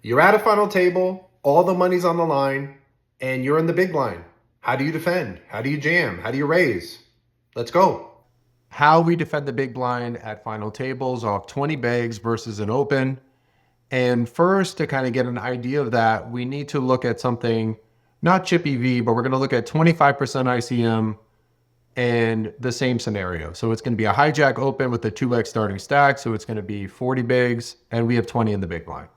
You're at a final table, all the money's on the line, and you're in the big blind. How do you defend? How do you jam? How do you raise? Let's go. How we defend the big blind at final tables off 20 bigs versus an open. And first, to kind of get an idea of that, we need to look at something, not Chippy V, but we're going to look at 25% ICM and the same scenario. So it's going to be a hijack open with a 2x starting stack. So it's going to be 40 bigs, and we have 20 in the big blind.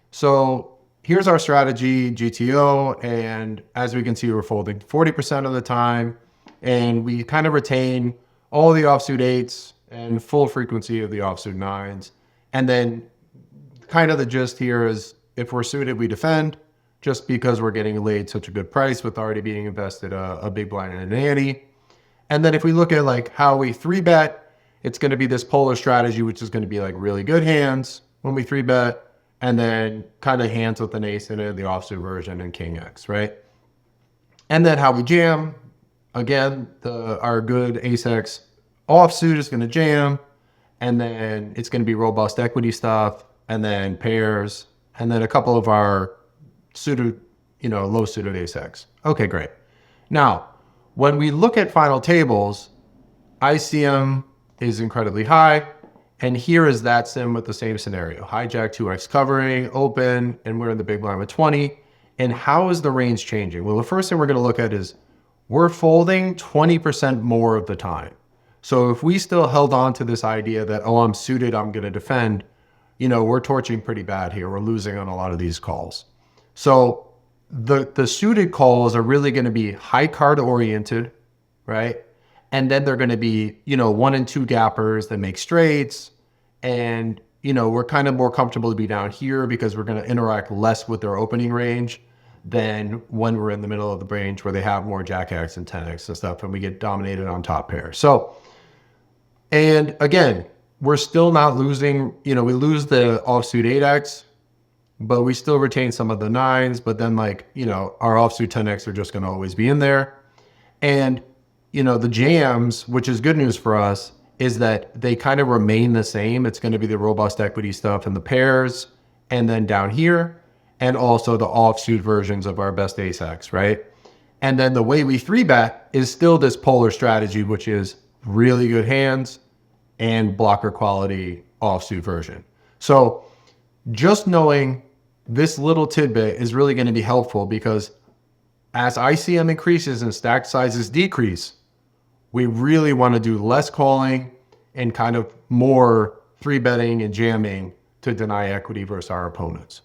So here's our strategy, GTO, and as we can see, we're folding 40% of the time, and we kind of retain all the offsuit eights and full frequency of the offsuit nines. And then kind of the gist here is if we're suited, we defend just because we're getting laid such a good price with already being invested a big blind and an ante. And then if we look at like how we 3-bet, it's going to be this polar strategy, which is going to be like really good hands when we 3-bet, and then kind of hands with an ace in it, the offsuit version, and king X, right? And then how we jam, again, our good ace X offsuit is going to jam, and then it's going to be robust equity stuff, and then pairs, and then a couple of our suited, low suited ace X. Okay, great. Now, when we look at final tables, ICM is incredibly high. And here is that sim with the same scenario. Hijack 2x covering, open, and we're in the big blind with 20. And how is the range changing? Well, the first thing we're going to look at is we're folding 20% more of the time. So if we still held on to this idea that, oh, I'm suited, I'm going to defend, we're torching pretty bad here. We're losing on a lot of these calls. So the suited calls are really going to be high card oriented, right? And then they're going to be, 1 and 2 gappers that make straights. And, we're kind of more comfortable to be down here because we're going to interact less with their opening range than when we're in the middle of the range where they have more jack X and 10X and stuff, and we get dominated on top pair. So, and again, we're still not losing, we lose the offsuit 8X, but we still retain some of the 9s, but then our offsuit 10X are just going to always be in there. And the jams, which is good news for us, is that they kind of remain the same. It's going to be the robust equity stuff and the pairs, and then down here, and also the offsuit versions of our best ace X, right? And then the way we 3-bet is still this polar strategy, which is really good hands and blocker quality offsuit version. So just knowing this little tidbit is really going to be helpful because as ICM increases and stack sizes decrease, we really want to do less calling and kind of more 3-betting and jamming to deny equity versus our opponents.